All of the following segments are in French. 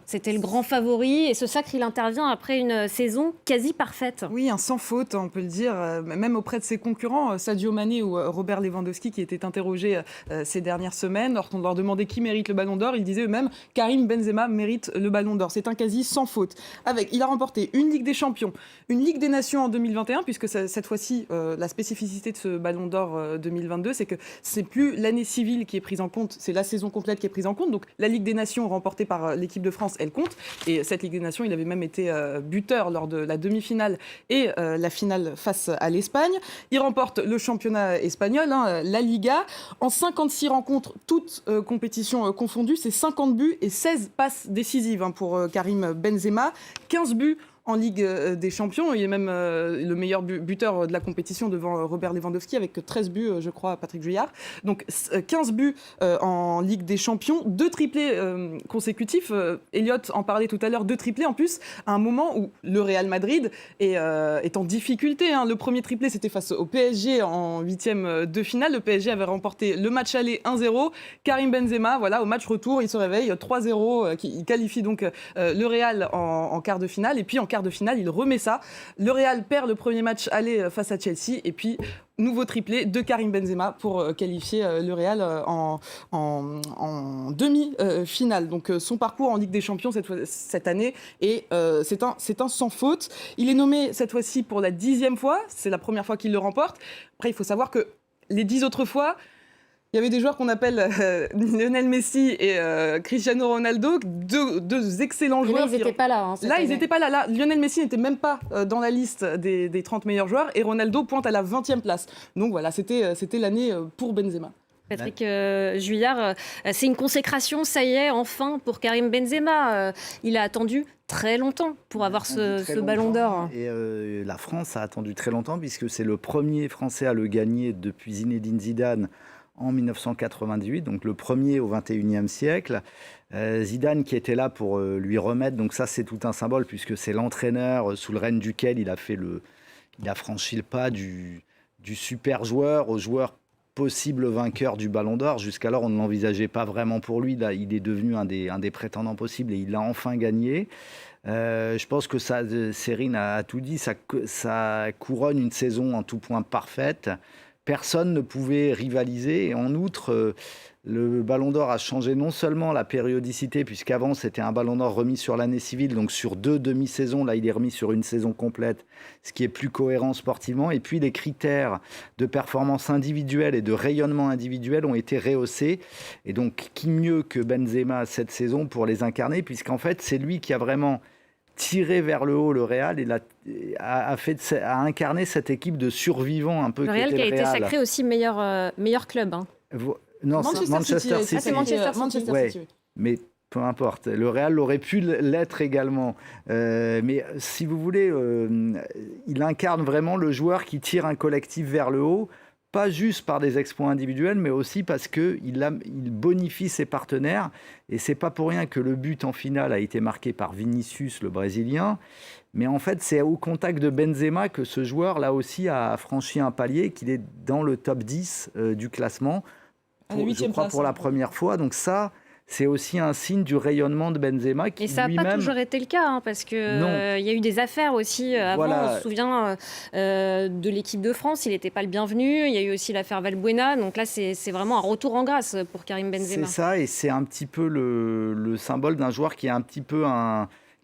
C'était le grand favori et ce sacre, il intervient après une saison quasi parfaite. Oui, un sans faute, on peut le dire, même auprès de ses concurrents, Sadio Mané ou Robert Lewandowski, qui étaient interrogés ces dernières semaines. Lorsqu'on leur demandait qui mérite le Ballon d'Or, ils disaient eux-mêmes Karim Benzema mérite le Ballon d'Or. C'est un quasi sans faute. Il a remporté une Ligue des Champions, une Ligue des Nations en 2021, puisque cette fois-ci, la spécificité de ce Ballon d'Or 2022, c'est que c'est plus l'année civile qui est prise en compte, c'est la saison complète qui est prise en compte. Donc la Ligue des Nations remportée par l'équipe de France, elle compte. Et cette Ligue des Nations, il avait même été buteur lors de la demi-finale et la finale face à l'Espagne. Il remporte le championnat espagnol, la Liga. En 56 rencontres, toutes compétitions confondues, c'est 50 buts et 16 passes décisives pour Karim Benzema. 15 buts en Ligue des Champions. Il est même le meilleur buteur de la compétition devant Robert Lewandowski avec 13 buts, je crois, Patrick Juillard. Donc 15 buts en Ligue des Champions, 2 triplés consécutifs. Elliot en parlait tout à l'heure, 2 triplés en plus, à un moment où le Real Madrid est en difficulté. Le premier triplé, c'était face au PSG en 8e de finale. Le PSG avait remporté le match aller 1-0. Karim Benzema, voilà, au match retour, il se réveille 3-0. Il qualifie donc le Real en quart de finale. Et puis en quart de finale, il remet ça. Le Real perd le premier match aller face à Chelsea. Et puis, nouveau triplé de Karim Benzema pour qualifier le Real en demi-finale. Donc son parcours en Ligue des Champions cette année, et c'est un sans faute. Il est nommé cette fois-ci pour la 10e fois. C'est la première fois qu'il le remporte. Après, il faut savoir que les 10 autres fois, il y avait des joueurs qu'on appelle Lionel Messi et Cristiano Ronaldo, deux excellents joueurs. Là, ils n'étaient pas là. Là, ils n'étaient pas là. Là, Lionel Messi n'était même pas dans la liste des 30 meilleurs joueurs et Ronaldo pointe à la 20e place. Donc voilà, c'était l'année pour Benzema. Patrick Juillard, c'est une consécration, ça y est, enfin, pour Karim Benzema. Il a attendu très longtemps pour avoir ce ballon d'or. Et la France a attendu très longtemps puisque c'est le premier Français à le gagner depuis Zinedine Zidane en 1998, donc le premier au XXIe siècle. Zidane qui était là pour lui remettre, donc ça c'est tout un symbole puisque c'est l'entraîneur sous le règne duquel il a franchi le pas du super joueur au joueur possible vainqueur du Ballon d'Or. Jusqu'alors, on ne l'envisageait pas vraiment pour lui. Là, il est devenu un des prétendants possibles et il l'a enfin gagné. Je pense que Serine a tout dit. Ça couronne une saison en tout point parfaite. Personne ne pouvait rivaliser. Et en outre, le Ballon d'Or a changé non seulement la périodicité, puisqu'avant c'était un Ballon d'Or remis sur l'année civile, donc sur 2 demi-saisons, là il est remis sur une saison complète, ce qui est plus cohérent sportivement. Et puis les critères de performance individuelle et de rayonnement individuel ont été rehaussés. Et donc qui mieux que Benzema cette saison pour les incarner, puisqu'en fait c'est lui qui a vraiment tiré vers le haut le Real et a incarné cette équipe de survivants un peu. Le Real qui a été sacré aussi meilleur club. Non, Manchester City. C'est Manchester City. Ouais, mais peu importe. Le Real aurait pu l'être également. Mais si vous voulez, il incarne vraiment le joueur qui tire un collectif vers le haut, pas juste par des exploits individuels, mais aussi parce qu'il bonifie ses partenaires. Et c'est pas pour rien que le but en finale a été marqué par Vinicius, le Brésilien. Mais en fait, c'est au contact de Benzema que ce joueur, là aussi, a franchi un palier, qu'il est dans le top 10 du classement. Je crois pour la première fois. Donc ça, c'est aussi un signe du rayonnement de Benzema. Et ça n'a pas toujours été le cas, parce qu'il y a eu des affaires aussi. Avant, voilà. On se souvient de l'équipe de France, il n'était pas le bienvenu. Il y a eu aussi l'affaire Valbuena. Donc là, c'est vraiment un retour en grâce pour Karim Benzema. C'est ça, et c'est un petit peu le symbole d'un joueur qui est un petit peu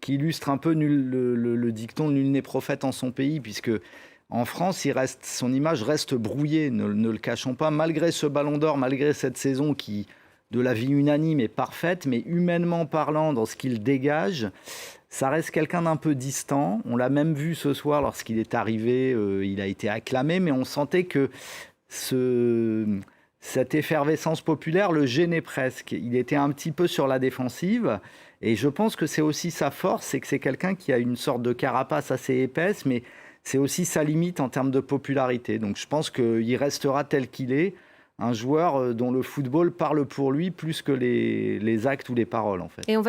qui illustre un peu le dicton « nul n'est prophète en son pays », puisque en France, son image reste brouillée, ne le cachons pas, malgré ce Ballon d'Or, malgré cette saison qui, de la vie unanime, est parfaite, mais humainement parlant, dans ce qu'il dégage, ça reste quelqu'un d'un peu distant. On l'a même vu ce soir lorsqu'il est arrivé, il a été acclamé, mais on sentait que cette effervescence populaire le gênait presque. Il était un petit peu sur la défensive, et je pense que c'est aussi sa force, c'est que c'est quelqu'un qui a une sorte de carapace assez épaisse, mais c'est aussi sa limite en termes de popularité. Donc je pense qu'il restera tel qu'il est, un joueur dont le football parle pour lui plus que les actes ou les paroles en fait. Et on va